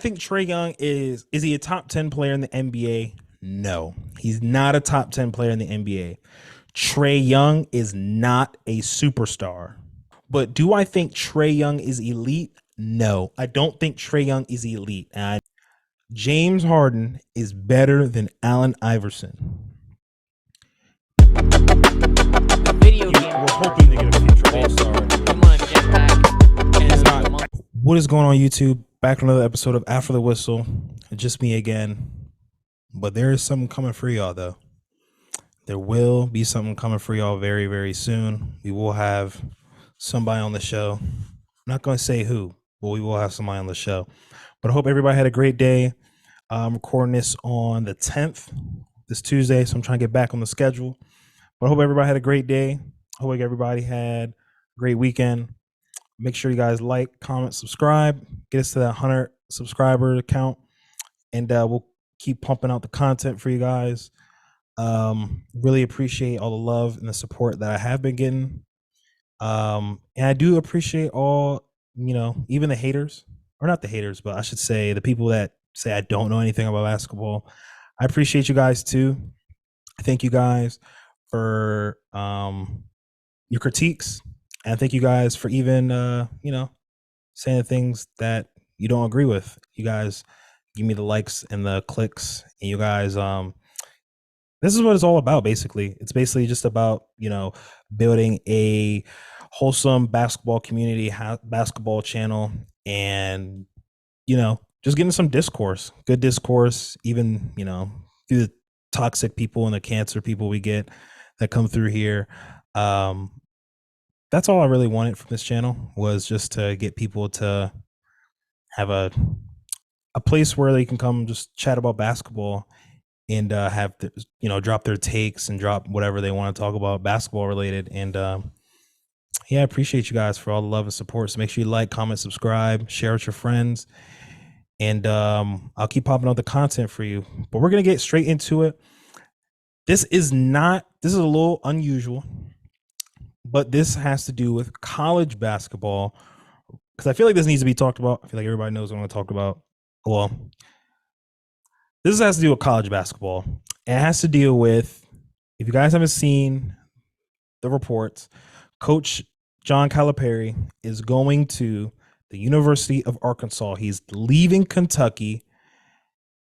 I think Trae Young is he a top 10 player in the NBA? No, he's not a top 10 player in the NBA. Trae Young is not a superstar. But do I think Trae Young is elite? No, I don't think Trae Young is elite. And James Harden is better than Allen Iverson. The video game. We're hoping to get a future All-Star. Come on, jetpack. It's not. What is going on, YouTube? Back to another episode of After the Whistle. Just me again. But there is something coming for y'all, though. There will be something coming for y'all very, very soon. We will have somebody on the show. I'm not going to say who, but we will have somebody on the show. But I hope everybody had a great day. I'm recording this on the 10th, this Tuesday, so I'm trying to get back on the schedule. But I hope everybody had a great day. I hope everybody had a great weekend. Make sure you guys like, comment, subscribe. Get us to that 100 subscriber count. And we'll keep pumping out the content for you guys. Really appreciate all the love and the support that I have been getting. And I do appreciate all, even the haters, or not the haters, but I should say the people that say I don't know anything about basketball. I appreciate you guys too. Thank you guys for your critiques, and thank you guys for even saying the things that you don't agree with. You guys give me the likes and the clicks, and you guys this is what it's all about. Basically, it's basically just about building a wholesome basketball community, basketball channel, and just getting some discourse, good discourse, even through the toxic people and the cancer people we get that come through here. That's all I really wanted from this channel, was just to get people to have a place where they can come just chat about basketball and have drop their takes and drop whatever they want to talk about basketball related. And yeah, I appreciate you guys for all the love and support. So make sure you like, comment, subscribe, share with your friends, and I'll keep popping out the content for you. But we're gonna get straight into it. This is a little unusual, but this has to do with college basketball, because I feel like this needs to be talked about. I feel like everybody knows what I'm going to talk about. Well, this has to do with college basketball. It has to deal with, if you guys haven't seen the reports, Coach John Calipari is going to the University of Arkansas. He's leaving Kentucky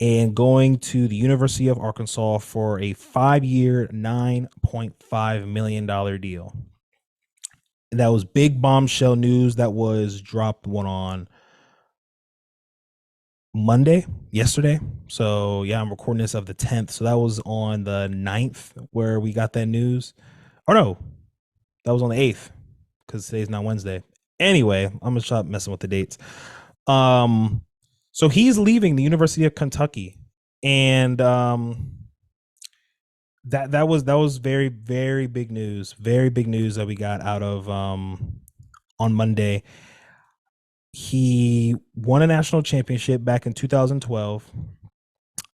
and going to the University of Arkansas for a 5-year, $9.5 million deal. And that was big bombshell news that was dropped on yesterday. So yeah, I'm recording this of the 10th. So that was on the 9th where we got that news. Oh no, that was on the 8th, because today's not Wednesday. Anyway, I'm gonna stop messing with the dates. So he's leaving the University of Kentucky, and that was very, very big news. Very big news that we got out of on Monday. He won a national championship back in 2012.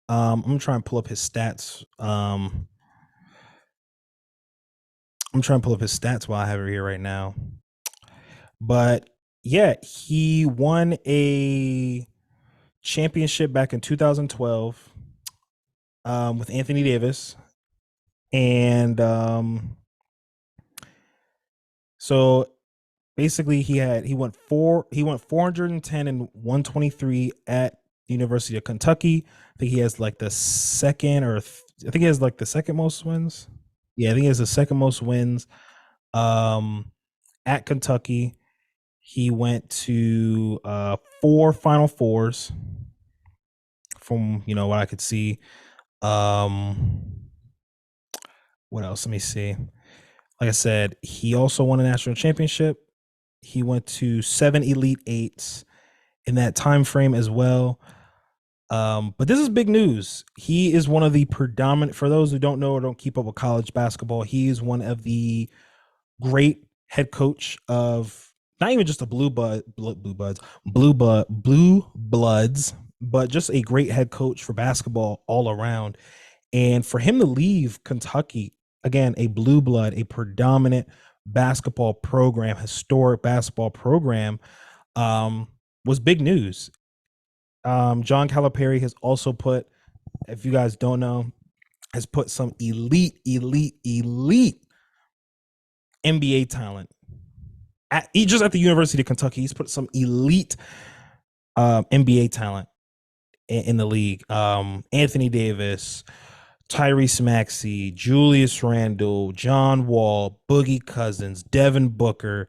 I'm gonna try and pull up his stats. I'm trying to pull up his stats while I have it here right now. But yeah, he won a championship back in 2012 with Anthony Davis, and so basically he went 410 and 123 at the University of Kentucky. I think he has like the second, I think he has like the second most wins. Yeah, I think he has the second most wins at Kentucky. He went to 4 Final Fours from what I could see. What else? Let me see. Like I said, he also won a national championship. He went to 7 Elite Eights in that time frame as well. But this is big news. He is one of the predominant, for those who don't know or don't keep up with college basketball, he is one of the great head coach of not even just the blue bloods, but just a great head coach for basketball all around. And for him to leave Kentucky, again, a blue blood, a predominant basketball program, historic basketball program, was big news. John Calipari has also put, if you guys don't know, has put some elite NBA talent he just at the University of Kentucky. He's put some elite NBA talent in the league. Anthony Davis, Tyrese Maxey, Julius Randle, John Wall, Boogie Cousins, Devin Booker,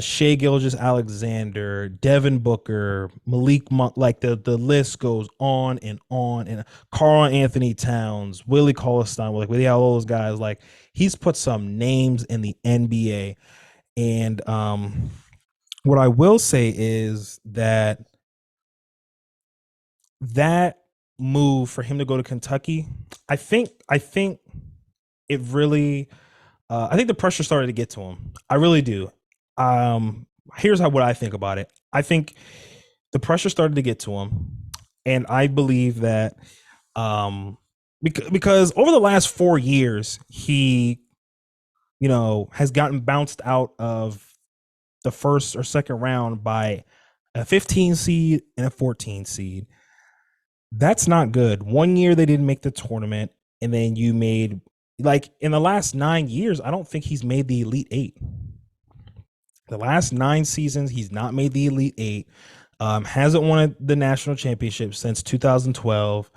Shea Gilgeous Alexander, Devin Booker, Malik Monk, like the list goes on and on. And Carl Anthony Towns, Willie Cauley-Stein, like with all those guys, like he's put some names in the NBA. And what I will say is that move for him to go to Kentucky, I think it really I think the pressure started to get to him. I really do. Here's what I think about it. I think the pressure started to get to him, and I believe that because over the last 4 years he has gotten bounced out of the first or second round by a 15 seed and a 14 seed. That's not good. 1 year they didn't make the tournament, and then you made, like, in the last 9 years, I don't think he's made the Elite Eight. The last 9 seasons, he's not made the Elite Eight. Hasn't won the national championship since 2012.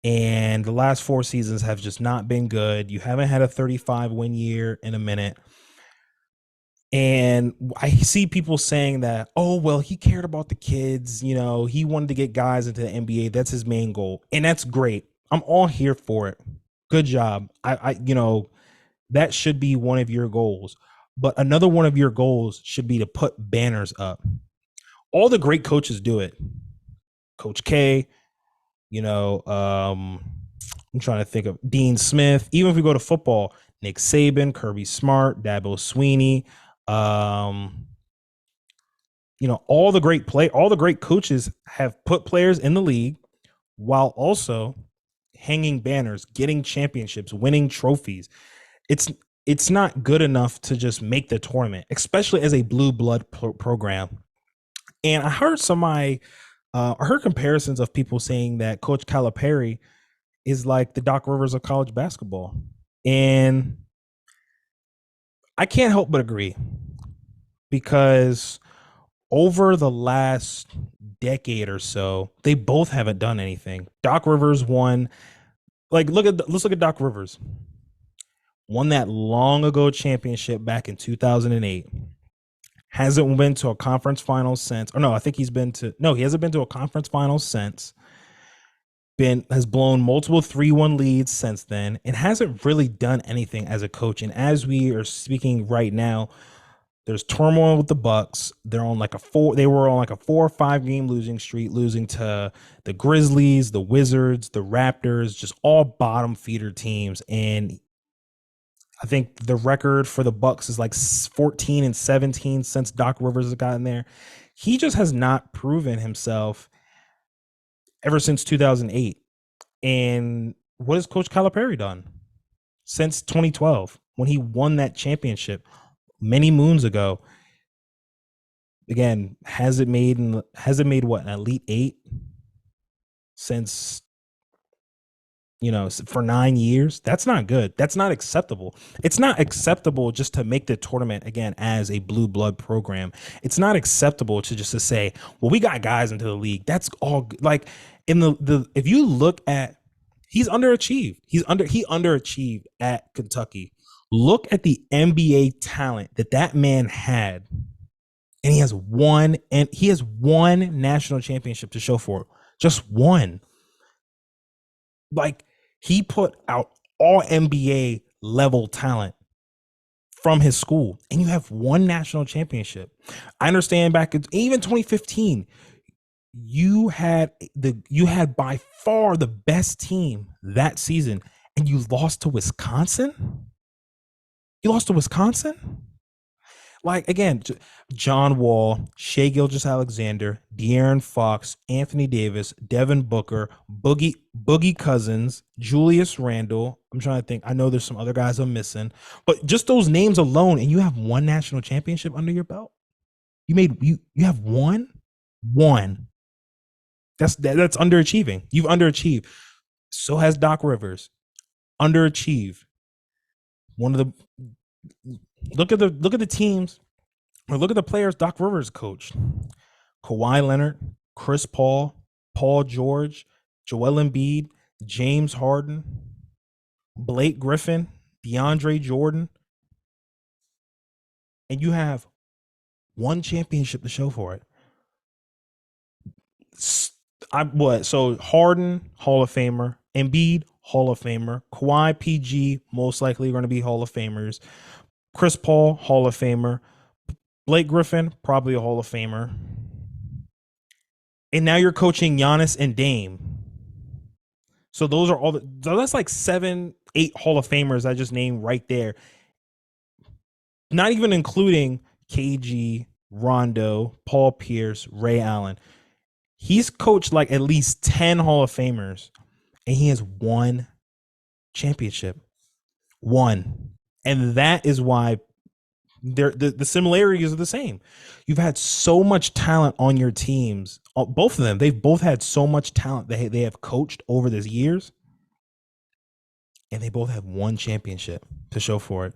And the last 4 seasons have just not been good. You haven't had a 35 win year in a minute. And I see people saying that, oh, well, he cared about the kids. He wanted to get guys into the NBA. That's his main goal. And that's great. I'm all here for it. Good job. That should be one of your goals. But another one of your goals should be to put banners up. All the great coaches do it. Coach K, I'm trying to think of Dean Smith. Even if we go to football, Nick Saban, Kirby Smart, Dabo Sweeney, all the great coaches have put players in the league while also hanging banners, getting championships, winning trophies. It's not good enough to just make the tournament, especially as a blue blood program. And I heard I heard comparisons of people saying that Coach Calipari is like the Doc Rivers of college basketball. And I can't help but agree, because over the last decade or so, they both haven't done anything. Doc Rivers won, let's look at Doc Rivers. Won that long ago championship back in 2008. Hasn't been to a conference final since. Or no, I think he hasn't been to a conference final since. Has blown multiple 3-1 leads since then, and hasn't really done anything as a coach. And as we are speaking right now, there's turmoil with the Bucks. They were on like a 4 or 5 game losing streak, losing to the Grizzlies, the Wizards, the Raptors, just all bottom feeder teams. And I think the record for the Bucks is like 14-17 since Doc Rivers has gotten there. He just has not proven himself ever since 2008. And what has Coach Calipari done since 2012 when he won that championship many moons ago? Again, has it made what, an Elite Eight since, for 9 years? That's not good. That's not acceptable. It's not acceptable just to make the tournament, again, as a blue blood program. It's not acceptable to just to say, well, we got guys into the league. That's all like in if you look at, he's underachieved. He underachieved at Kentucky. Look at the NBA talent that man had. And he has one national championship to show for it. Just one. Like, he put out all NBA level talent from his school, and you have one national championship. I understand back in even 2015, you had by far the best team that season, and you lost to Wisconsin. Like, again, John Wall, Shea Gilgeous Alexander, De'Aaron Fox, Anthony Davis, Devin Booker, Boogie Cousins, Julius Randle. I'm trying to think. I know there's some other guys I'm missing, but just those names alone, and you have one national championship under your belt. You have one. That's underachieving. You've underachieved. So has Doc Rivers. Underachieved. One of the look at the teams or look at the players Doc Rivers coached. Kawhi Leonard, Chris Paul, Paul George, Joel Embiid, James Harden, Blake Griffin, DeAndre Jordan, and you have one championship to show for it. So Harden, Hall of Famer, Embiid, Hall of Famer, Kawhi, PG, most likely going to be Hall of Famers, Chris Paul, Hall of Famer, Blake Griffin, probably a Hall of Famer, and now you're coaching Giannis and Dame. So those are that's like 7, 8 Hall of Famers I just named right there. Not even including KG, Rondo, Paul Pierce, Ray Allen. He's coached like at least 10 Hall of Famers, and he has one championship. One. And that is why the similarities are the same. You've had so much talent on your teams. Both of them, they've both had so much talent that they have coached over the years, and they both have one championship to show for it.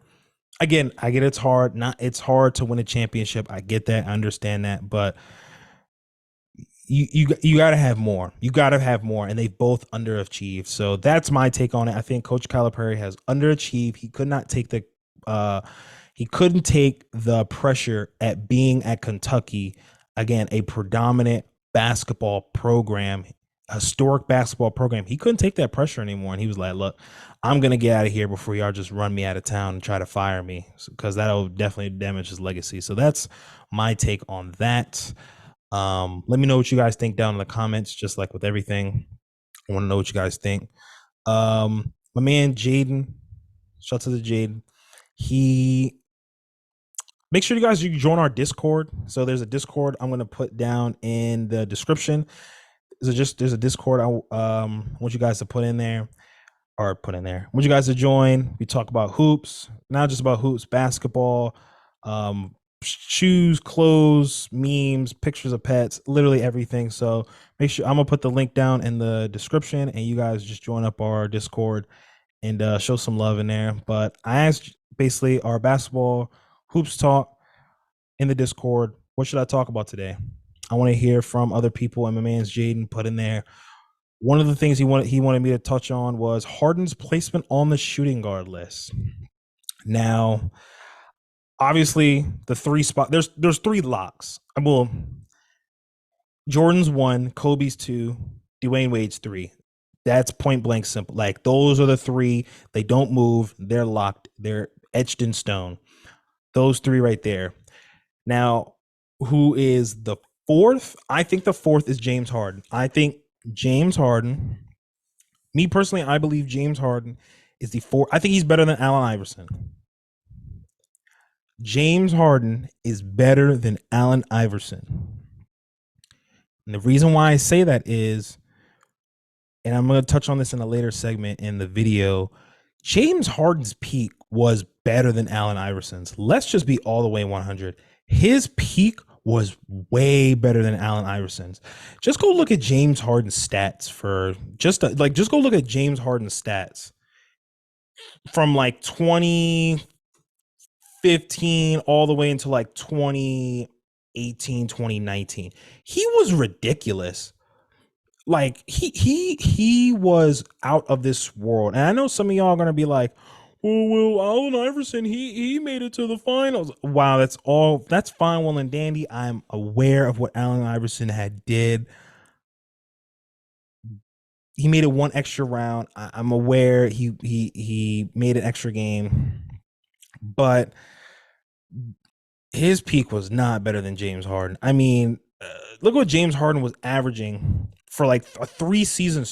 Again, I get it's hard. It's hard to win a championship. I get that. I understand that. But you got to have more. You got to have more, and they both underachieved. So that's my take on it. I think Coach Calipari has underachieved. He couldn't take the pressure at being at Kentucky, again, a predominant basketball program, historic basketball program. He couldn't take that pressure anymore, and he was like, "Look, I'm gonna get out of here before y'all just run me out of town and try to fire me, because that'll definitely damage his legacy." So that's my take on that. Let me know what you guys think down in the comments, just like with everything. I want to know what you guys think. My man Jaden, shout out to the Jaden. Make sure you join our Discord. So there's a Discord I'm going to put down in the description. There's a Discord I want you guys to put in there. I want you guys to join. We talk about hoops, not just about hoops, basketball, shoes, clothes, memes, pictures of pets, literally everything. So make sure I'm gonna put the link down in the description, and you guys just join up our Discord and show some love in there. But I asked basically our basketball hoops talk in the Discord. What should I talk about today? I want to hear from other people, and my man's Jaden put in there. One of the things he wanted me to touch on was Harden's placement on the shooting guard list. Now, obviously, the 3 spot there's 3 locks. Well, Jordan's 1, Kobe's 2, Dwayne Wade's 3. That's point blank simple. Like, those are the 3. They don't move. They're locked. They're etched in stone. Those 3 right there. Now, who is the 4th? I think the 4th is James Harden. Me personally, I believe James Harden is the 4th. I think he's better than Allen Iverson. James Harden is better than Allen Iverson. And the reason why I say that is, and I'm going to touch on this in a later segment in the video, James Harden's peak was better than Allen Iverson's. Let's just be all the way 100. His peak was way better than Allen Iverson's. Just go look at James Harden's stats just go look at James Harden's stats from like 2015 all the way into like 2018, 2019. He was ridiculous. Like he was out of this world. And I know some of y'all are gonna be like, well, Allen Iverson, he made it to the finals. Wow, that's fine, well and dandy. I'm aware of what Allen Iverson did. He made it one extra round. I'm aware he made an extra game, but his peak was not better than James Harden. I mean, look what James Harden was averaging for like a 4-season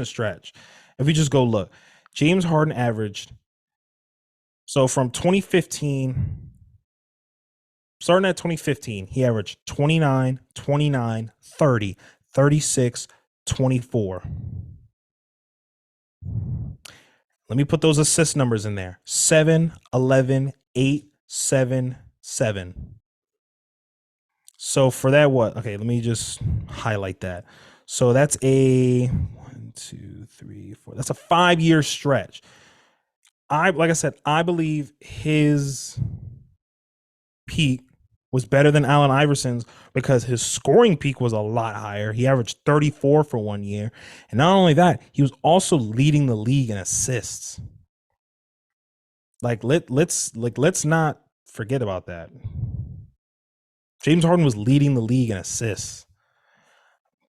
stretch. If we just go look, James Harden averaged, so from 2015, starting at 2015, he averaged 29, 29, 30, 36, 24. Let me put those assist numbers in there. 7, 11, 8, 7, 7. So for that, what? Okay, let me just highlight that. So that's a 1, 2, 3, 4. That's a 5 year stretch. Like I said, I believe his peak was better than Allen Iverson's because his scoring peak was a lot higher. He averaged 34 for 1 year. And not only that, he was also leading the league in assists. Like let's not forget about that. James Harden was leading the league in assists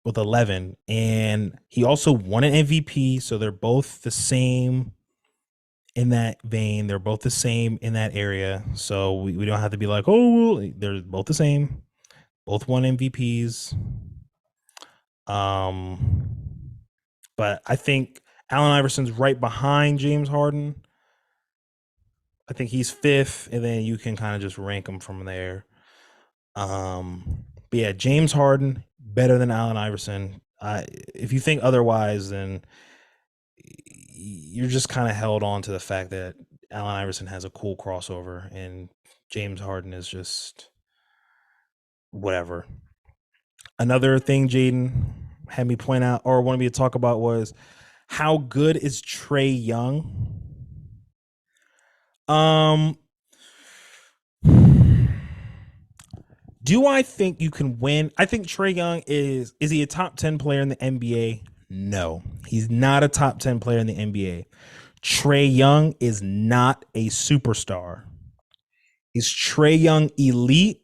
with 11, and he also won an MVP. So they're both the same in that vein. They're both the same in that area. So we don't have to be like, oh, well, they're both the same. Both won MVPs. Um, but I think Allen Iverson's right behind James Harden. I think he's fifth, and then you can kind of just rank him from there. But yeah, James Harden better than Allen Iverson. If you think otherwise, then you're just kind of held on to the fact that Allen Iverson has a cool crossover and James Harden is just whatever. Another thing Jaden had me point out or wanted me to talk about was how good is Trae Young? Um, do I think you can win? I think Trae Young is he a top 10 player in the NBA? No, he's not a top 10 player in the NBA. Trae Young is not a superstar. Is Trae Young elite?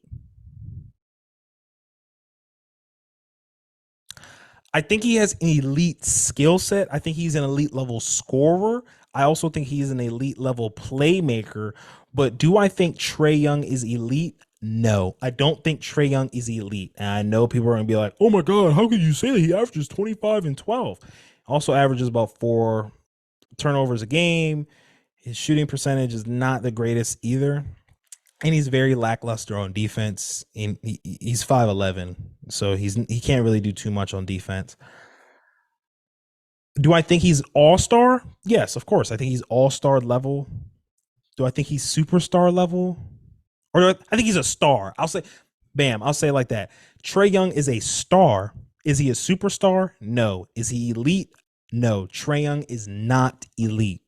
I think he has an elite skill set. I think he's an elite level scorer. I also think he's an elite level playmaker. But do I think Trae Young is elite? No, I don't think Trae Young is elite. And I know people are going to be like, oh my God, how could you say that? He averages 25 and 12. Also averages about 4 turnovers a game. His shooting percentage is not the greatest either. And he's very lackluster on defense. And he's 5'11", so he can't really do too much on defense. Do I think he's all star? Yes, of course. I think he's all star level. Do I think he's superstar level? Or I think he's a star. I'll say, bam. I'll say it like that. Trae Young is a star. Is he a superstar? No. Is he elite? No. Trae Young is not elite.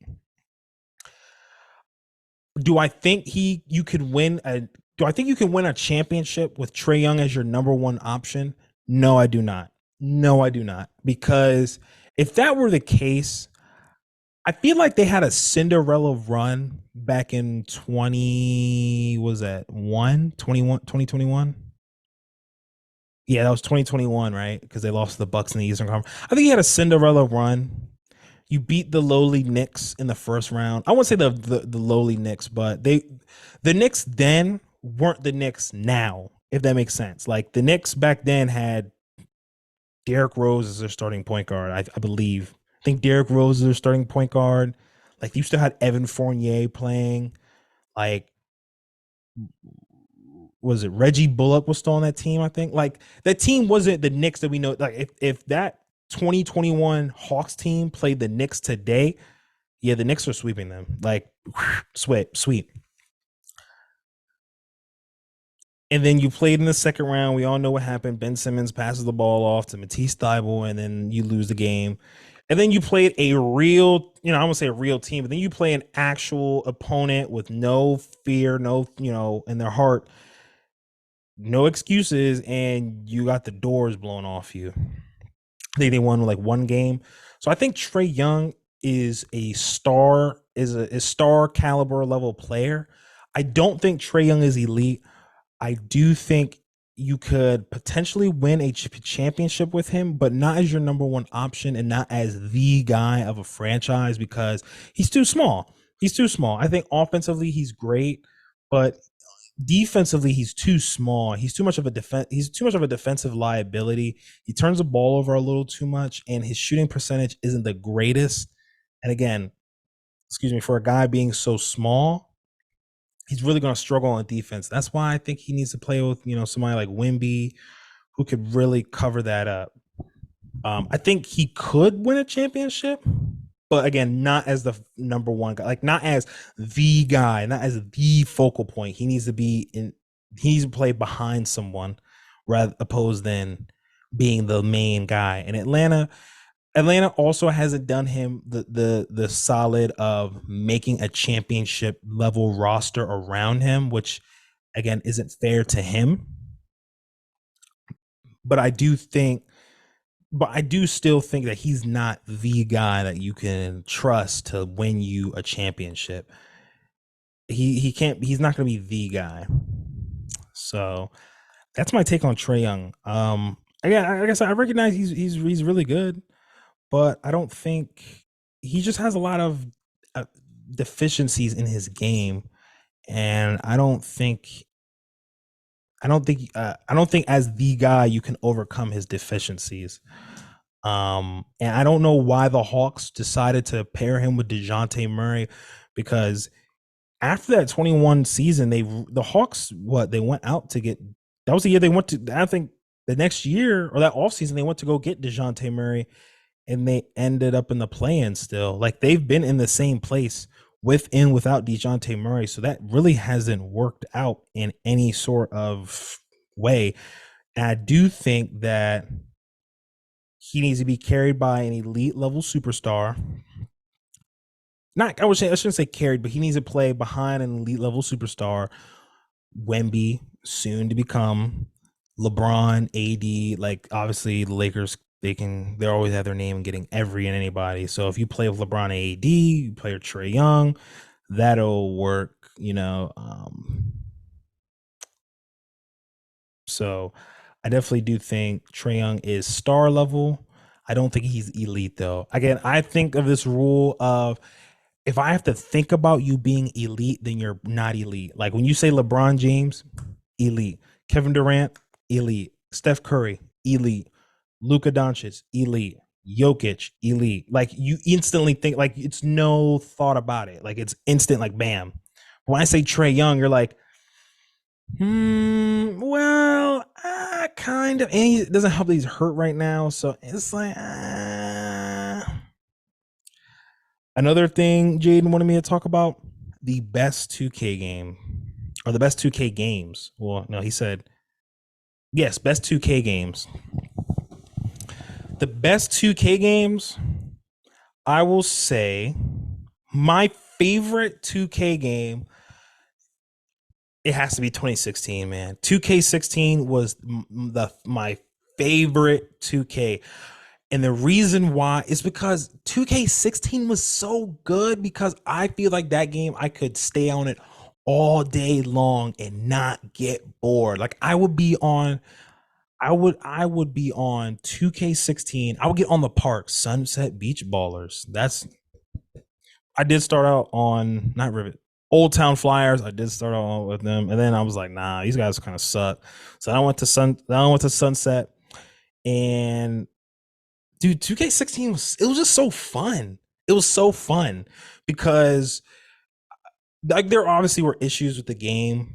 Do I think you could win a do I think you can win a championship with Trae Young as your number one option? No, I do not. No, I do not. Because if that were the case, I feel like they had a Cinderella run back in 20 was that 2021. Yeah, that was 2021, right? Because they lost to the Bucks in the Eastern Conference. I think he had a Cinderella run. You beat the lowly Knicks in the first round. I won't say the lowly Knicks, but the Knicks then weren't the Knicks now, if that makes sense. Like the Knicks back then had Derrick Rose as their starting point guard, I believe. I think Derrick Rose is their starting point guard. Like you still had Evan Fournier playing. Like was it Reggie Bullock was still on that team? I think like that team wasn't the Knicks that we know. Like if that 2021 Hawks team played the Knicks today, yeah, the Knicks are sweeping them. Like sweep. And then you played in the second round. We all know what happened. Ben Simmons passes the ball off to Matisse Thybulle, and then you lose the game. And then you played a real, I won't say a real team, but then you play an actual opponent with no fear, no, in their heart, no excuses, and you got the doors blown off you. I think they won like one game. So I think Trae Young is a star caliber level player. I don't think Trae Young is elite. I do think you could potentially win a championship with him, but not as your number one option and not as the guy of a franchise because he's too small. He's too small. I think offensively he's great, but defensively he's too small. He's too much of a defensive liability. He turns the ball over a little too much and his shooting percentage isn't the greatest. And again, excuse me, for a guy being so small, he's really going to struggle on defense. That's why I think he needs to play with, somebody like Wemby who could really cover that up. I think he could win a championship, but again, not as the number one guy, like not as the guy, not as the focal point. He needs to play behind someone rather opposed than being the main guy. And Atlanta also hasn't done him the solid of making a championship level roster around him, which again isn't fair to him. But I do still think that he's not the guy that you can trust to win you a championship. He can't. He's not going to be the guy. So that's my take on Trae Young. Again, I guess I recognize he's really good, but I don't think he just has a lot of uh, deficiencies in his game, and I don't think as the guy you can overcome his deficiencies. And I don't know why the Hawks decided to pair him with DeJounte Murray, because after that 21 season, the Hawks they went out to get, that was the year they went to, I think the next year or that offseason they went to go get DeJounte Murray, and they ended up in the play-in still. Like they've been in the same place with and without DeJounte Murray. So that really hasn't worked out in any sort of way. And I do think that he needs to be carried by an elite level superstar. Not, I shouldn't say carried, but he needs to play behind an elite level superstar. Wemby, soon to become LeBron, AD. Like obviously the Lakers, they always have their name getting every and anybody. So if you play with LeBron and AD, you play with Trae Young, that'll work. So I definitely do think Trae Young is star level. I don't think he's elite though. Again, I think of this rule of, if I have to think about you being elite, then you're not elite. Like when you say LeBron James, elite. Kevin Durant, elite. Steph Curry, elite. Luka Doncic, elite. Jokic, elite. Like you instantly think, like it's no thought about it. Like it's instant, like bam. When I say Trae Young, you're like, well, kind of. And he doesn't help that he's hurt right now. So it's like, Another thing Jaden wanted me to talk about, the best 2K game, or the best 2K games. Well, no, he said, yes, best 2K games. The best 2K games, I will say my favorite 2K game, it has to be 2016, man. 2K16 was my favorite 2K. And the reason why is because 2K16 was so good, because I feel like that game I could stay on it all day long and not get bored. Like I would be on 2K16. I would get on the park, Sunset Beach Ballers. I did start out on, not Rivet, Old Town Flyers. I did start out with them, and then I was like, nah, these guys kind of suck. So I went to Sunset, and dude, 2K16 was just so fun. It was so fun because like there obviously were issues with the game.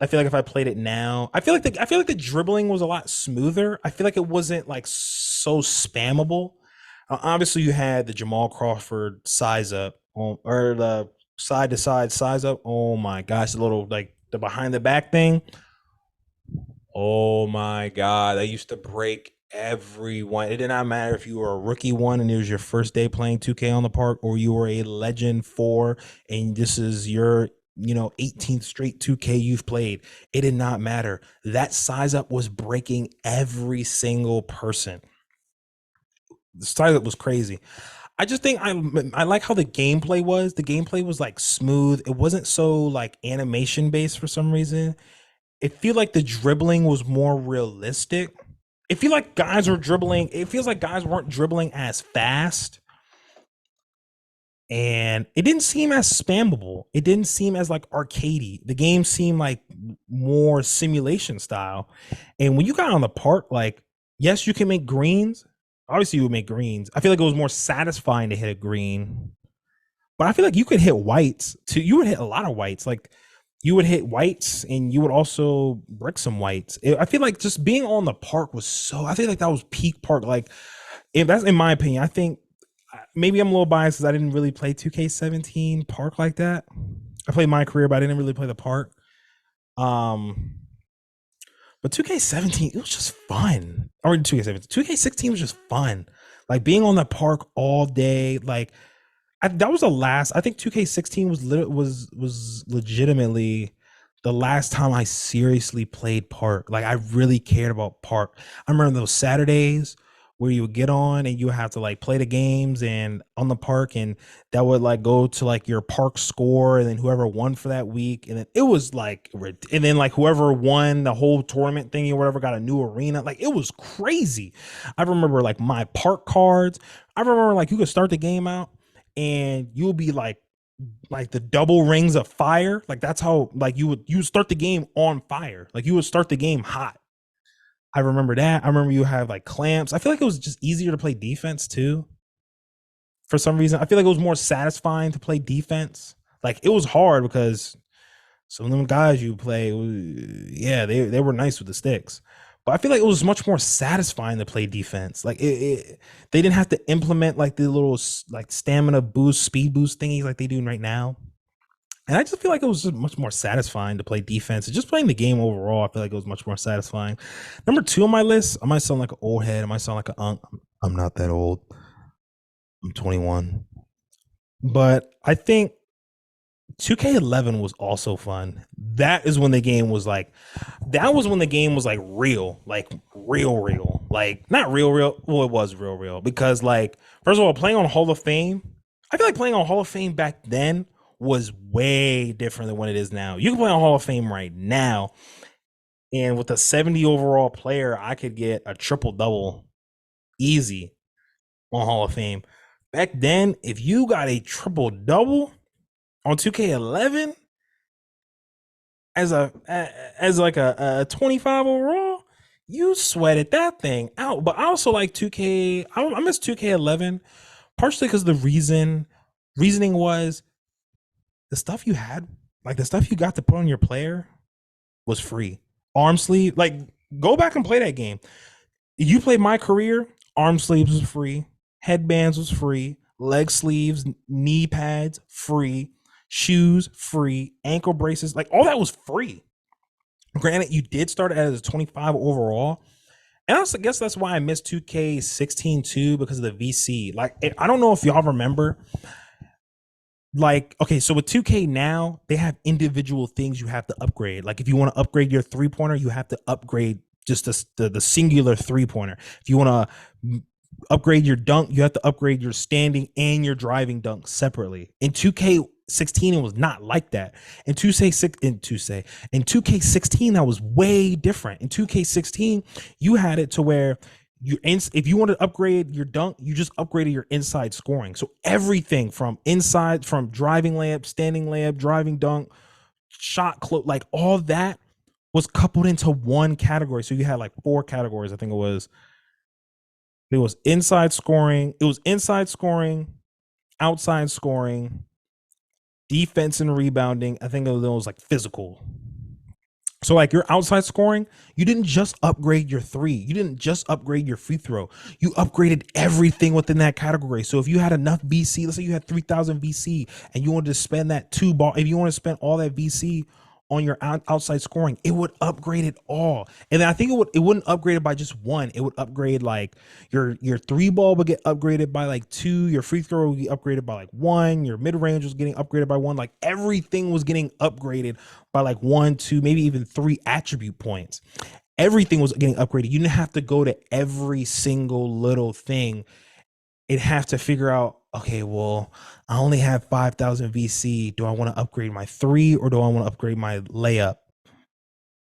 I feel like if I played it now, I feel like the dribbling was a lot smoother. I feel like it wasn't like so spammable. Obviously, you had the Jamal Crawford size up, or the side to side size up. Oh my gosh, the little like the behind the back thing. Oh my God, that used to break everyone. It did not matter if you were a rookie one and it was your first day playing 2K on the park, or you were a legend 4 and this is your 18th straight 2K you've played. It did not matter. That size up was breaking every single person. The size up was crazy. I just think I like how the gameplay was. The gameplay was like smooth. It wasn't so like animation based for some reason. It feel like the dribbling was more realistic. It feel like guys were dribbling. It feels like guys weren't dribbling as fast, and it didn't seem as spammable. It didn't seem as like arcadey. The game seemed like more simulation style. And when you got on the park, like yes, you can make greens. Obviously, you would make greens. I feel like it was more satisfying to hit a green, but I feel like you could hit whites too. You would hit a lot of whites. Like you would hit whites and you would also brick some whites. I feel like just being on the park was so, I feel like that was peak park. Like if that's in my opinion. I think maybe I'm a little biased because I didn't really play 2K17 park like that. I played my career, but I didn't really play the park. But But 2K17, it was just fun. Or 2K17, 2K16 was just fun. Like being on the park all day. Like that was the last. I think 2K16 was legitimately the last time I seriously played park. Like I really cared about park. I remember those Saturdays where you would get on and you would have to like play the games and on the park, and that would like go to like your park score, and then whoever won for that week, and then it was like, and then like whoever won the whole tournament thingy or whatever got a new arena. Like it was crazy. I remember like my park cards. I remember like you could start the game out and you'll be like the double rings of fire. Like that's how like you would start the game on fire. Like you would start the game hot. I remember that. I remember you have like clamps. I feel like it was just easier to play defense too. For some reason, I feel like it was more satisfying to play defense. Like it was hard because some of them guys you play, yeah, they were nice with the sticks. But I feel like it was much more satisfying to play defense. Like they didn't have to implement like the little like stamina boost, speed boost thingies like they do right now. And I just feel like it was just much more satisfying to play defense. And just playing the game overall, I feel like it was much more satisfying. Number 2 on my list, I might sound like an old head. I might sound like an unk. I'm not that old. I'm 21. But I think 2K11 was also fun. That is when the game was like, that was when the game was like real, like real. Like not real. Well, it was real because like, first of all, playing on Hall of Fame, I feel like playing on Hall of Fame back then was way different than what it is now. You can play on Hall of Fame right now, and with a 70 overall player, I could get a triple double easy on Hall of Fame. Back then, if you got a triple double on 2K11 as like a 25 overall, you sweated that thing out. But I also like 2K. I miss 2K11 partially because the reasoning was the stuff you had, like the stuff you got to put on your player was free. Arm sleeve, like go back and play that game. You played My Career, arm sleeves was free, headbands was free, leg sleeves, knee pads free, shoes free, ankle braces, like all that was free. Granted, you did start as a 25 overall. And I guess that's why I missed 2K16 too, because of the VC. Like, I don't know if y'all remember, like, okay, so with 2K now, they have individual things you have to upgrade. Like if you want to upgrade your 3-pointer, you have to upgrade just the singular 3-pointer. If you want to upgrade your dunk, you have to upgrade your standing and your driving dunk separately. In 2K16, it was not like that. In 2K16, that was way different. In 2K16, you had it to where if you wanted to upgrade your dunk, you just upgraded your inside scoring. So everything from inside, from driving layup, standing layup, driving dunk, shot close, like all that was coupled into one category. So you had like 4 categories. I think it was inside scoring, outside scoring, defense and rebounding. I think it was like physical. So like your outside scoring, you didn't just upgrade your 3. You didn't just upgrade your free throw. You upgraded everything within that category. So if you had enough VC, let's say you had 3,000 VC and you wanted to spend that 2 ball, if you want to spend all that VC on your outside scoring, it would upgrade it all. And then I think it wouldn't upgrade it by just 1. It would upgrade like your 3 ball would get upgraded by like 2, your free throw would be upgraded by like 1, your mid range was getting upgraded by 1. Like everything was getting upgraded by like 1, 2, maybe even 3 attribute points. Everything was getting upgraded. You didn't have to go to every single little thing. It'd have to figure out, okay, well, I only have 5,000 VC. Do I want to upgrade my 3 or do I want to upgrade my layup?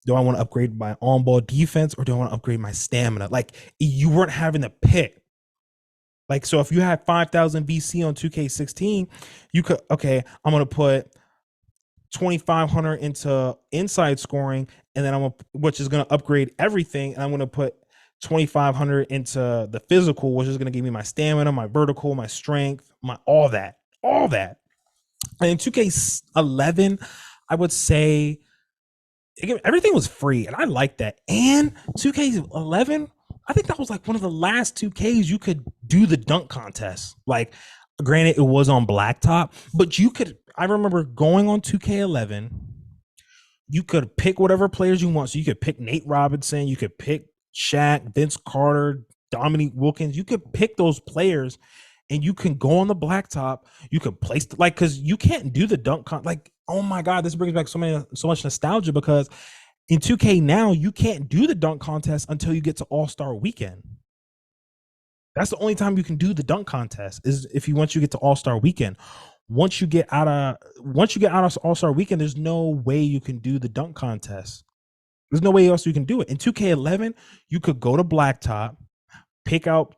Do I want to upgrade my on-ball defense or do I want to upgrade my stamina? Like you weren't having to pick. Like, so if you had 5,000 VC on 2K16, you could, okay, I'm going to put 2,500 into inside scoring, and then which is going to upgrade everything. And I'm going to put 2,500 into the physical, which is going to give me my stamina, my vertical, my strength, my all that. And in 2K11, I would say everything was free, and I like that. And 2K11, I think that was like one of the last 2Ks you could do the dunk contest. Like, granted, it was on blacktop, but you could. I remember going on 2K11. You could pick whatever players you want. So you could pick Nate Robinson, you could pick Shaq, Vince Carter, Dominique Wilkins. You could pick those players, and you can go on the blacktop. You can place like because you can't do the like. Oh my god, this brings back so much nostalgia because in 2K now you can't do the dunk contest until you get to All Star Weekend. That's the only time you can do the dunk contest is if you once you get to All Star Weekend. Once you get out of All Star Weekend, there's no way you can do the dunk contest. There's no way else you can do it. In 2K11, you could go to Blacktop, pick out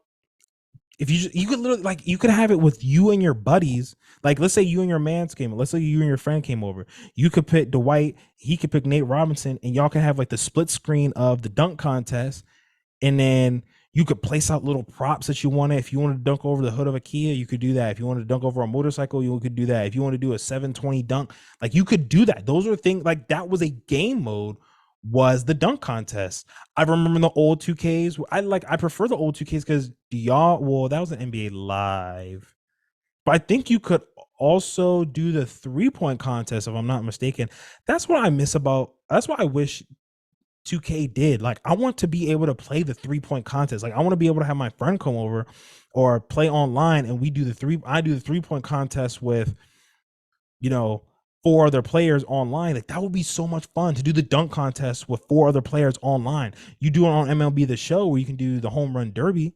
if you could literally like you could have it with you and your buddies. Like let's say you and your man's came. Let's say you and your friend came over. You could pick Dwight. He could pick Nate Robinson, and y'all can have like the split screen of the dunk contest, and then you could place out little props that you wanted. If you wanted to dunk over the hood of a Kia, you could do that. If you wanted to dunk over a motorcycle, you could do that. If you want to do a 720 dunk, like you could do that. Those are things like that was a game mode was the dunk contest. I remember the old 2Ks. I prefer the old 2Ks because that was an NBA Live. But I think you could also do the 3-point contest if I'm not mistaken. That's what I miss about that's why I wish 2K did. Like, I want to be able to play the 3-point contest. Like, I want to be able to have my friend come over or play online and I do the 3-point contest with, you know, 4 other players online. Like, that would be so much fun to do the dunk contest with 4 other players online. You do it on MLB The Show where you can do the home run derby.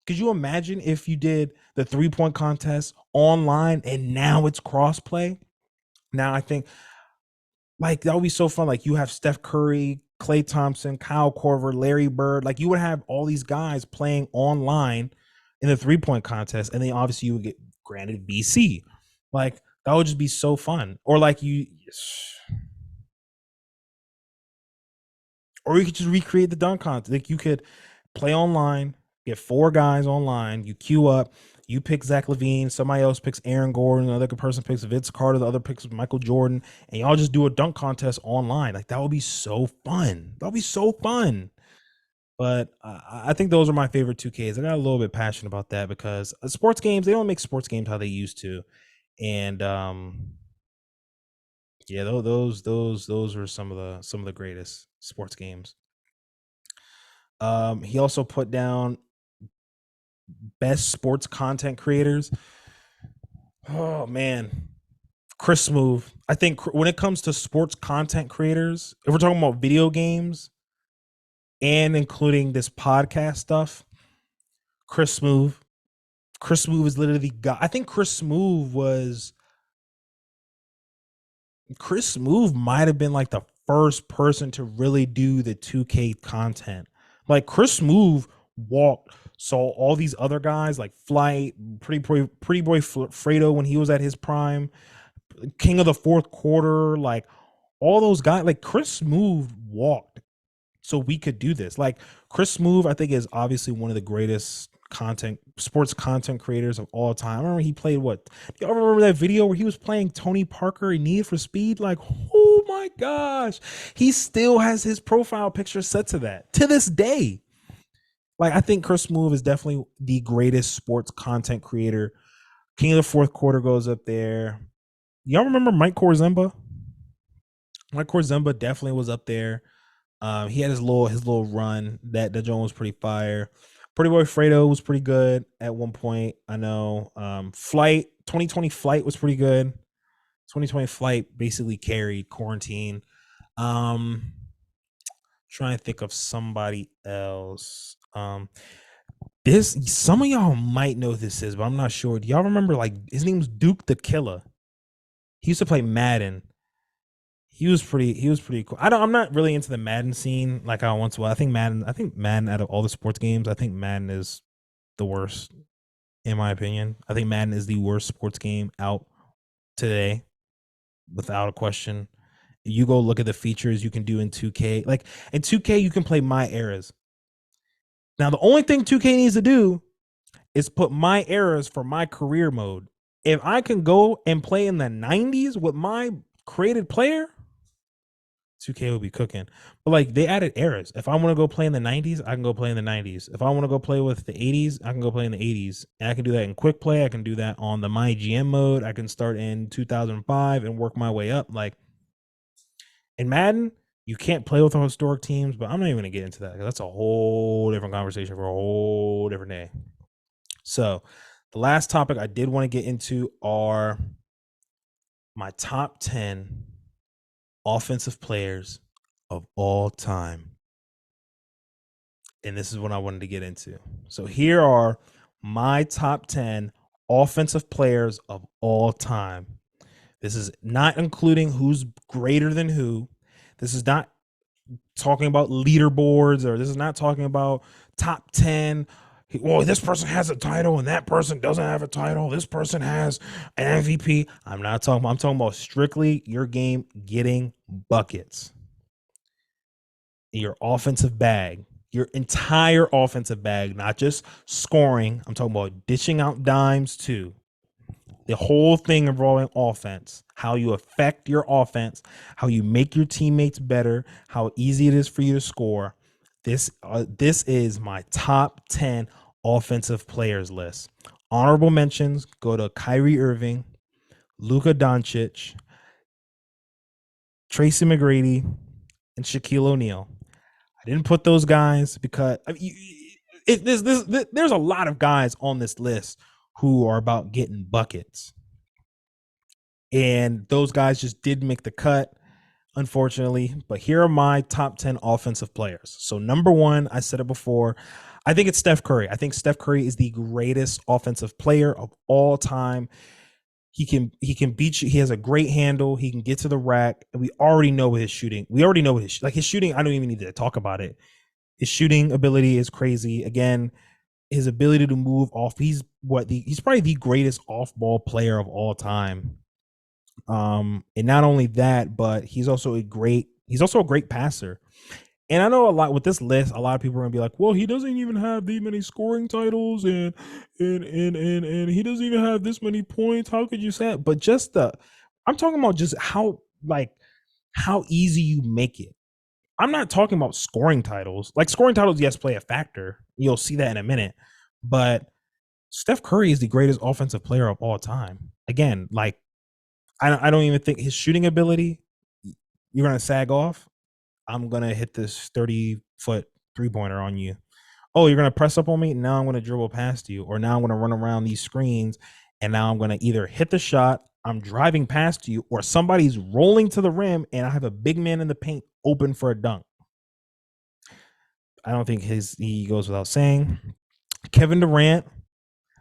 Could you imagine if you did the 3-point contest online and now it's crossplay? Now I think like that would be so fun. Like you have Steph Curry, Klay Thompson, Kyle Korver, Larry Bird. Like you would have all these guys playing online in the 3-point contest, and then obviously you would get granted BC. Like that would just be so fun. Or you could just recreate the dunk contest. Like you could play online, get 4 guys online, you queue up, you pick Zach LaVine, somebody else picks Aaron Gordon, another person picks Vince Carter, the other picks Michael Jordan, and y'all just do a dunk contest online. Like that would be so fun. That would be so fun. But I think those are my favorite 2Ks. I got a little bit passionate about that because sports games, they don't make sports games how they used to. And yeah, those are some of the greatest sports games. He also put down best sports content creators. Oh man, Chris Smooth. I think when it comes to sports content creators, if we're talking about video games and including this podcast stuff, Chris Smooth. Chris Smooth is literally the guy. I think Chris Smooth might have been like the first person to really do the 2K content. Like Chris Smooth saw all these other guys like Flight, Pretty Boy Fredo when he was at his prime, King of the Fourth Quarter, like all those guys. Like Chris Smooth walked so we could do this. Like Chris Smooth, I think is obviously one of the greatest sports content creators of all time. I remember he played what? Do y'all remember that video where he was playing Tony Parker in Need for Speed? Like, oh my gosh, he still has his profile picture set to that to this day. Like, I think Chris Smooth is definitely the greatest sports content creator. King of the Fourth Quarter goes up there. Y'all remember Mike Korzemba? Mike Korzemba definitely was up there. He had his little run that Joan was pretty fire. Pretty Boy Fredo was pretty good at one point. I know. Flight 2020 Flight was pretty good. 2020 Flight basically carried quarantine. Trying to think of somebody else. This some of y'all might know who this is, but I'm not sure. Do y'all remember like his name's Duke the Killer? He used to play Madden. He was pretty cool. I'm not really into the Madden scene like I once was. I think Madden out of all the sports games, I think Madden is the worst in my opinion. I think Madden is the worst sports game out today without a question. You go look at the features you can do in 2K. Like in 2K you can play My Eras. Now the only thing 2K needs to do is put My Eras for my career mode. If I can go and play in the 90s with my created player, 2K will be cooking. But like they added eras. If I want to go play in the 90s, I can go play in the 90s. If I want to go play with the 80s, I can go play in the 80s. And I can do that in quick play. I can do that on the My GM mode. I can start in 2005 and work my way up. Like In Madden, you can't play with historic teams, but I'm not even going to get into that because that's a whole different conversation for a whole different day. So, the last topic I did want to get into are my top 10 offensive players of all time. And this is what I wanted to get into. So, here are my top 10 offensive players of all time. This is not including who's greater than who. This is not talking about leaderboards, or this is not talking about top 10. Well, this person has a title and that person doesn't have a title. This person has an MVP. I'm talking about strictly your game getting buckets. Your offensive bag, your entire offensive bag, not just scoring. I'm talking about dishing out dimes too. The whole thing involving offense, how you affect your offense, how you make your teammates better, how easy it is for you to score. This is my top 10 offensive players list. Honorable mentions go to Kyrie Irving, Luka Doncic, Tracy McGrady, and Shaquille O'Neal. I didn't put those guys because there's a lot of guys on this list who are about getting buckets. And those guys just didn't make the cut, unfortunately. But here are my top 10 offensive players. So, number one, I said it before, I think it's Steph Curry. I think Steph Curry is the greatest offensive player of all time. He can beat you. He has a great handle. He can get to the rack. And we already know his shooting. His shooting. I don't even need to talk about it. His shooting ability is crazy. Again, his ability to move off. He's probably the greatest off-ball player of all time. And not only that, but he's also a great passer. And I know a lot with this list, a lot of people are gonna be like, well, he doesn't even have that many scoring titles, and he doesn't even have this many points. How could you say that? But I'm talking about just how easy you make it. I'm not talking about scoring titles. Like, scoring titles, yes, play a factor. You'll see that in a minute. But Steph Curry is the greatest offensive player of all time. Again, like, I don't even think his shooting ability, you're going to sag off. I'm going to hit this 30-foot three-pointer on you. Oh, you're going to press up on me? Now I'm going to dribble past you. Or now I'm going to run around these screens, and now I'm going to either hit the shot, I'm driving past you, or somebody's rolling to the rim, and I have a big man in the paint open for a dunk. I don't think he goes without saying. Kevin Durant,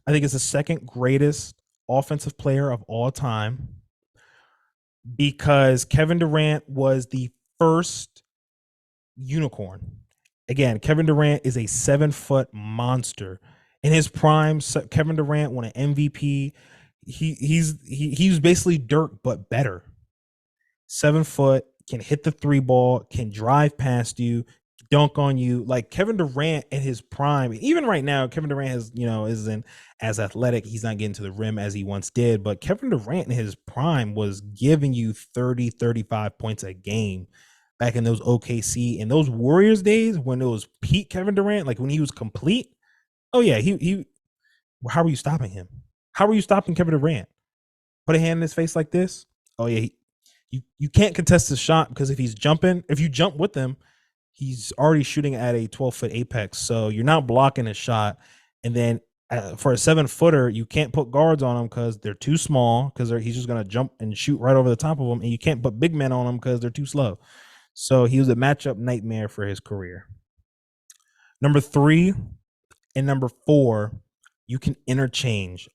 I think, is the second greatest offensive player of all time, because Kevin Durant was the first unicorn. Again, Kevin Durant is a 7-foot monster. In his prime, Kevin Durant won an MVP. He's basically Dirk, but better. 7 foot, can hit the three ball, can drive past you, dunk on you. Like, Kevin Durant in his prime, even right now, Kevin Durant isn't as athletic. He's not getting to the rim as he once did, but Kevin Durant in his prime was giving you 30, 35 points a game back in those OKC and those Warriors days when it was peak Kevin Durant, like when he was complete. Oh yeah, he how are you stopping him? How are you stopping Kevin Durant? Put a hand in his face like this. Oh yeah, you can't contest his shot, because if you jump with him, he's already shooting at a 12-foot apex. So you're not blocking his shot. And then for a 7-footer, you can't put guards on him because they're too small, because he's just going to jump and shoot right over the top of them. And you can't put big men on them because they're too slow. So he was a matchup nightmare for his career. Number 3 and number 4, you can interchange.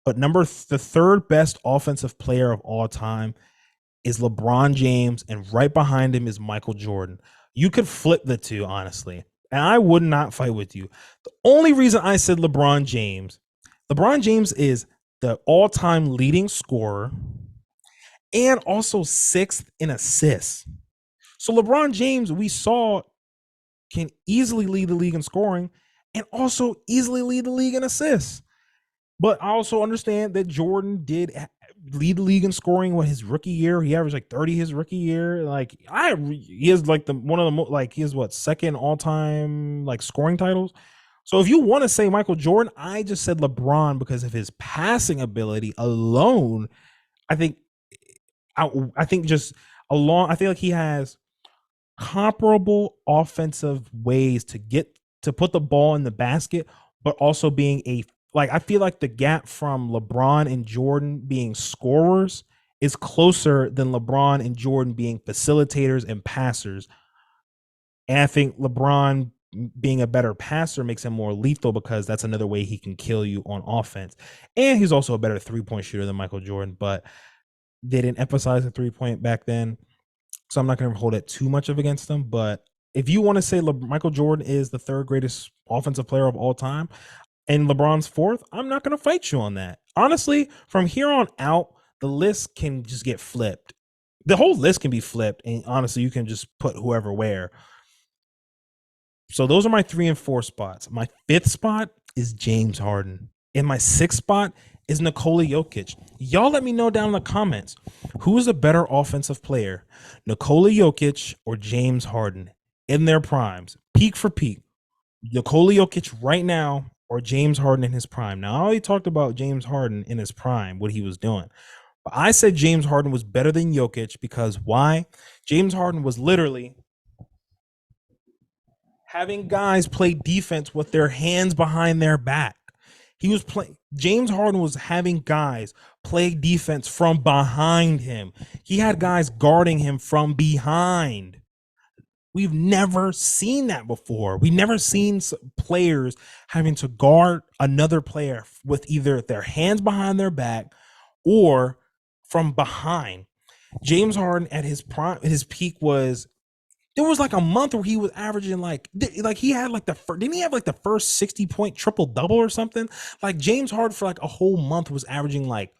But the third best offensive player of all time is LeBron James, and right behind him is Michael Jordan. You could flip the two, honestly, and I would not fight with you. The only reason I said LeBron James is the all-time leading scorer and also 6th in assists. So LeBron James, we saw, can easily lead the league in scoring and also easily lead the league in assists. But I also understand that Jordan did lead the league in scoring his rookie year. He averaged like 30 his rookie year. Like, he is like he is second all-time like scoring titles. So if you want to say Michael Jordan, I just said LeBron because of his passing ability alone. I think just I feel like he has comparable offensive ways to get to put the ball in the basket, but also being a like I feel like the gap from LeBron and Jordan being scorers is closer than LeBron and Jordan being facilitators and passers. And I think LeBron being a better passer makes him more lethal because that's another way he can kill you on offense. And he's also a better 3-point shooter than Michael Jordan, but they didn't emphasize the 3-point back then. So I'm not going to hold it too much of against them. But if you want to say Michael Jordan is the third greatest offensive player of all time and LeBron's fourth, I'm not going to fight you on that. Honestly, from here on out, the list can just get flipped. The whole list can be flipped. And honestly, you can just put whoever where. So those are my 3 and 4 spots. My 5th spot is James Harden. And my 6th spot is Nikola Jokic. Y'all let me know down in the comments who is a better offensive player, Nikola Jokic or James Harden in their primes, peak for peak. Nikola Jokic right now or James Harden in his prime. Now, I already talked about James Harden in his prime, what he was doing. But I said James Harden was better than Jokic because why? James Harden was literally having guys play defense with their hands behind their back. He was playing. James Harden was having guys play defense from behind him. He had guys guarding him from behind. We've never seen that before. We've never seen players having to guard another player with either their hands behind their back or from behind. James Harden at his prime, his peak was there was like a month where he was averaging like he had like didn't he have like the first 60-point triple double or something? Like James Harden for like a whole month was averaging like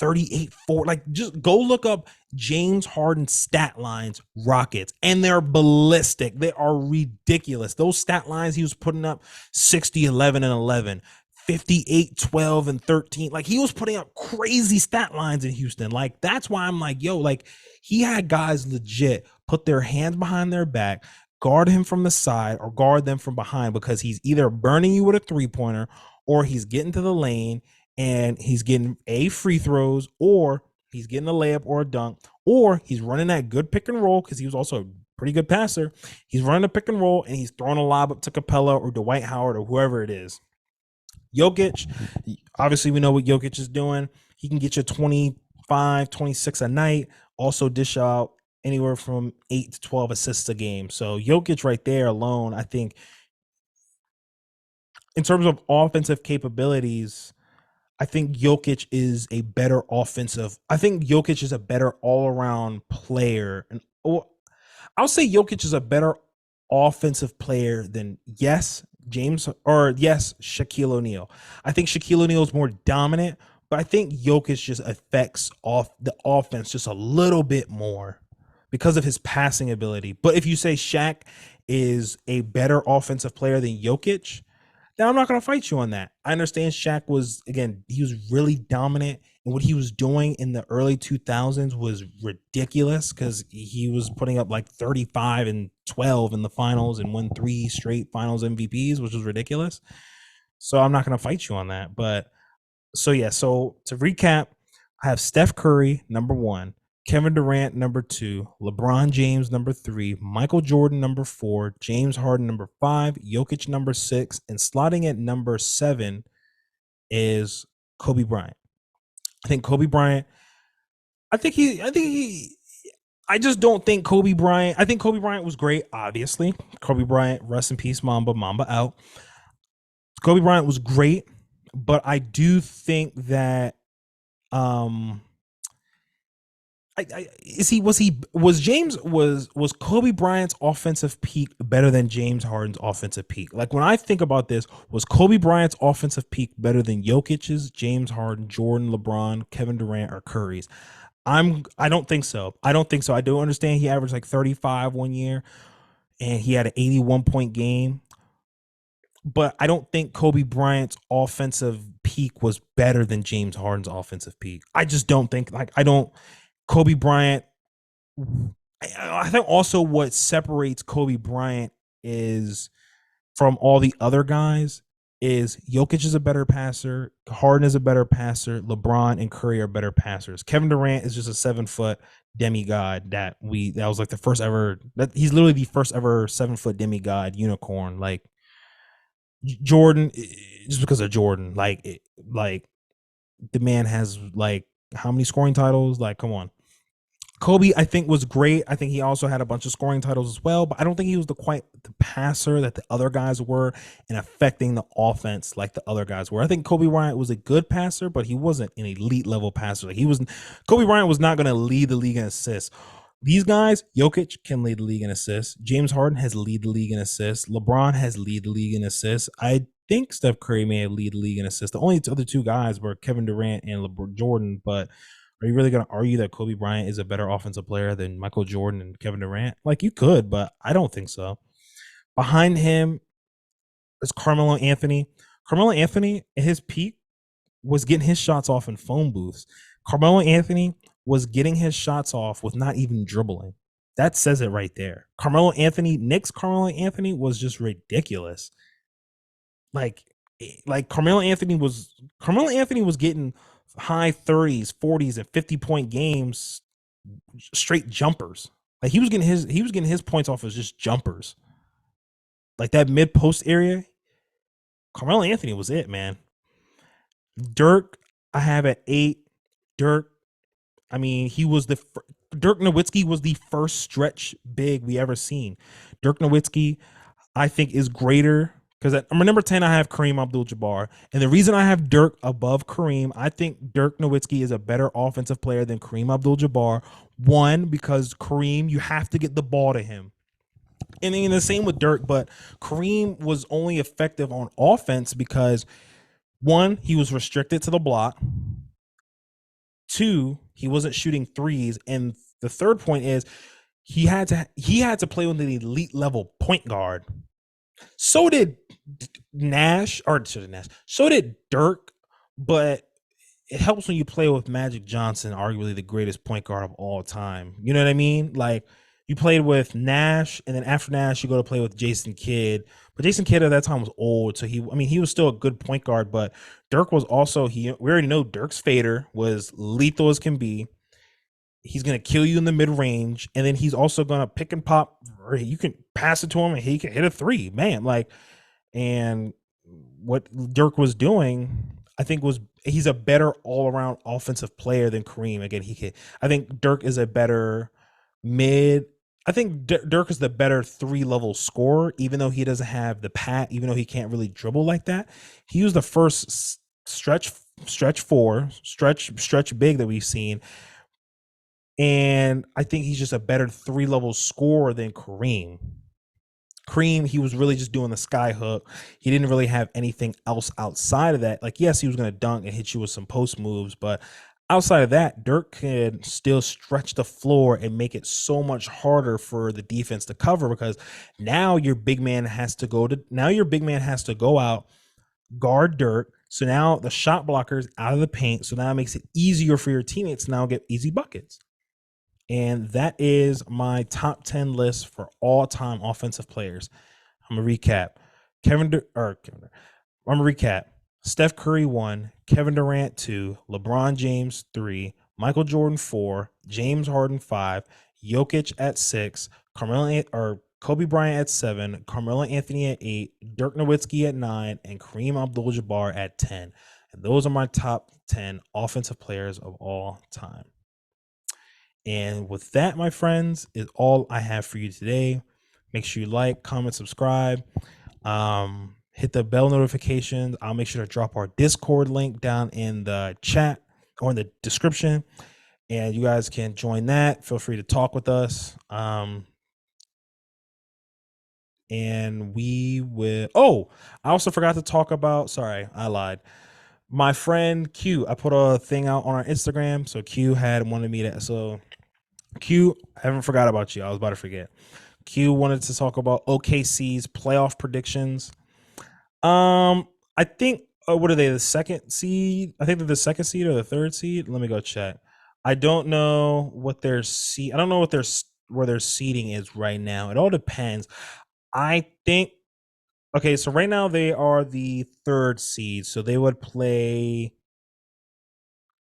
38 4. Like just go look up James Harden stat lines Rockets and they're ballistic. They are ridiculous. Those stat lines he was putting up 60 11 and 11. 58 12 and 13. Like he was putting up crazy stat lines in Houston. Like that's why I'm like, yo, like he had guys legit put their hands behind their back, guard him from the side or guard them from behind because he's either burning you with a 3-pointer or he's getting to the lane and he's getting free throws or he's getting a layup or a dunk or he's running that good pick and roll because he was also a pretty good passer. He's running a pick and roll and he's throwing a lob up to Capella or Dwight Howard or whoever it is. Jokic, obviously we know what Jokic is doing. He can get you 25, 26 a night, also dish out anywhere from 8 to 12 assists a game. So Jokic right there alone, I think in terms of offensive capabilities, I think Jokic is a better offensive. I think Jokic is a better all-around player. And I'll say Jokic is a better offensive player than Shaquille O'Neal. I think Shaquille O'Neal is more dominant, but I think Jokic just affects off the offense just a little bit more because of his passing ability. But if you say Shaq is a better offensive player than Jokic, then I'm not going to fight you on that. I understand Shaq was, again, he was really dominant, and what he was doing in the early 2000s was ridiculous because he was putting up like 35 and 12 in the finals and won 3 straight finals MVPs, which was ridiculous. So I'm not going to fight you on that. But so to recap, I have Steph Curry, number 1, Kevin Durant, number 2, LeBron James, number 3, Michael Jordan, number 4, James Harden, number 5, Jokic, number 6, and slotting at number 7 is Kobe Bryant. I think Kobe Bryant, I just don't think Kobe Bryant, I think Kobe Bryant was great, obviously. Kobe Bryant, rest in peace, Mamba out. Kobe Bryant was great, but I do think that was Kobe Bryant's offensive peak better than James Harden's offensive peak? Like when I think about this, was Kobe Bryant's offensive peak better than Jokic's, James Harden, Jordan, LeBron, Kevin Durant, or Curry's? I don't think so. I do understand he averaged like 35 one year and he had an 81-point game. But I don't think Kobe Bryant's offensive peak was better than James Harden's offensive peak. I just don't think Kobe Bryant, I think also what separates Kobe Bryant is from all the other guys is Jokic is a better passer, Harden is a better passer, LeBron and Curry are better passers. Kevin Durant is just a 7 foot demigod that was like the first ever that he's literally the first ever 7 foot demigod unicorn. Like Jordan, just because of Jordan, like the man has like how many scoring titles? Like, come on. Kobe, I think, was great. I think he also had a bunch of scoring titles as well, but I don't think he was quite the passer that the other guys were and affecting the offense like the other guys were. I think Kobe Bryant was a good passer, but he wasn't an elite level passer. Like he was, Kobe Bryant was not going to lead the league in assists. These guys, Jokic can lead the league in assists. James Harden has lead the league in assists. LeBron has lead the league in assists. I think Steph Curry may have lead the league in assists. The only other two guys were Kevin Durant and LeBron Jordan, but are you really going to argue that Kobe Bryant is a better offensive player than Michael Jordan and Kevin Durant? Like you could, but I don't think so. Behind him is Carmelo Anthony. Carmelo Anthony at his peak was getting his shots off in phone booths. Carmelo Anthony was getting his shots off with not even dribbling. That says it right there. Knicks Carmelo Anthony was just ridiculous. Like Carmelo Anthony was getting high 30s, 40s, and 50-point games straight jumpers. Like he was getting his points off as just jumpers. Like that mid post area, Carmelo Anthony was it, man. Dirk, I have at 8. Dirk, I mean, Dirk Nowitzki was the first stretch big we ever seen. Dirk Nowitzki, I think, is greater because at number 10, I have Kareem Abdul-Jabbar. And the reason I have Dirk above Kareem, I think Dirk Nowitzki is a better offensive player than Kareem Abdul-Jabbar. One, because Kareem, you have to get the ball to him. And then the same with Dirk, but Kareem was only effective on offense because, one, he was restricted to the block. Two, he wasn't shooting threes. And the third point is he had to play with an elite level point guard. So did So did Dirk, but it helps when you play with Magic Johnson, arguably the greatest point guard of all time. You know what I mean? Like you played with Nash, and then after Nash, you go to play with Jason Kidd. But Jason Kidd at that time was old, so he was still a good point guard. But Dirk was also we already know Dirk's fader was lethal as can be. He's gonna kill you in the mid range, and then he's also gonna pick and pop. Or you can pass it to him, and he can hit a three, man. Like, and what Dirk was doing, I think, was he's a better all around offensive player than Kareem. Again, I think Dirk is a better mid. I think Dirk is the better 3-level scorer, even though he doesn't have the pat, even though he can't really dribble like that. He was the first stretch big that we've seen. And I think he's just a better 3-level scorer than Kareem. Kareem, he was really just doing the sky hook. He didn't really have anything else outside of that. Like, yes, he was going to dunk and hit you with some post moves, but outside of that, Dirk can still stretch the floor and make it so much harder for the defense to cover because now your big man has to go out, guard Dirk. So now the shot blockers out of the paint. So now it makes it easier for your teammates to now get easy buckets. And that is my top 10 list for all-time offensive players. I'm going to recap. I'm going to recap. Steph Curry 1, Kevin Durant 2, LeBron James 3, Michael Jordan 4, James Harden 5, Jokic at 6, Kobe Bryant at 7, Carmelo Anthony at 8, Dirk Nowitzki at 9, and Kareem Abdul-Jabbar at 10. And those are my top 10 offensive players of all time. And with that, my friends, is all I have for you today. Make sure you like, comment, subscribe. Hit the bell notifications. I'll make sure to drop our Discord link down in the chat or in the description. And you guys can join that. Feel free to talk with us. And we will. Oh, I also forgot to talk about. Sorry, I lied. My friend Q, I put a thing out on our Instagram. So Q had wanted me to. So Q, I haven't forgot about you. I was about to forget. Q wanted to talk about OKC's playoff predictions. I think what are they? The second seed? I think they're the second seed or the third seed. Let me go check. I don't know what their seed. I don't know where their seeding is right now. It all depends. I think Okay, so right now they are the 3rd seed, so they would play.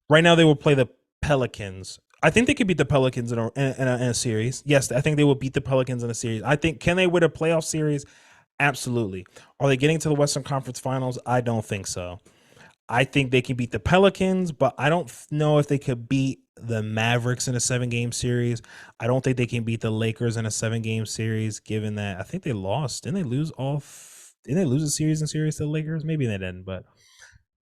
Right now they will play the Pelicans. I think they could beat the Pelicans in a series. Yes, I think they will beat the Pelicans in a series. I think, can they win a playoff series? Absolutely. Are they getting to the Western Conference Finals? I don't think so. I think they can beat the Pelicans, but I don't know if they could beat the Mavericks in a 7-game series. I don't think they can beat the Lakers in a 7-game series, given that I think they lost. Didn't they lose all? Didn't they lose a series in series to the Lakers? Maybe they didn't, but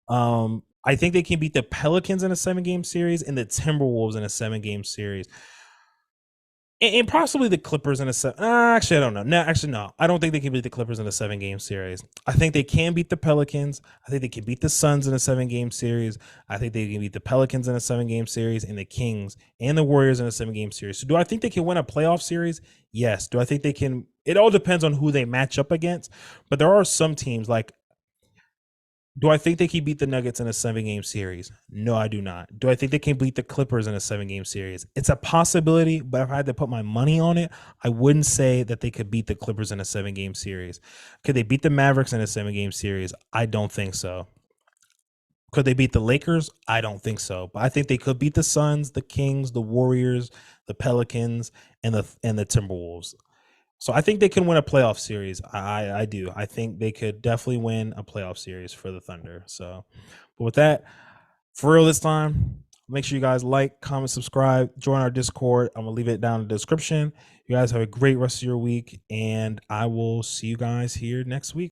I think they can beat the Pelicans in a 7-game series and the Timberwolves in a 7-game series. And possibly the Clippers in a seven. Actually, I don't know. No, actually, no. I don't think they can beat the Clippers in a 7-game series. I think they can beat the Pelicans. I think they can beat the Suns in a 7-game series. I think they can beat the Pelicans in a 7-game series and the Kings and the Warriors in a 7-game series. So do I think they can win a playoff series? Yes. Do I think they can? It all depends on who they match up against. But there are some teams like, do I think they can beat the Nuggets in a 7-game series? No, I do not. Do I think they can beat the Clippers in a 7-game series? It's a possibility, but if I had to put my money on it, I wouldn't say that they could beat the Clippers in a 7-game series. Could they beat the Mavericks in a 7-game series? I don't think so. Could they beat the Lakers? I don't think so. But I think they could beat the Suns, the Kings, the Warriors, the Pelicans, and the Timberwolves. So I think they can win a playoff series. I do. I think they could definitely win a playoff series for the Thunder. So, but with that, for real this time, make sure you guys like, comment, subscribe, join our Discord. I'm gonna leave it down in the description. You guys have a great rest of your week, and I will see you guys here next week.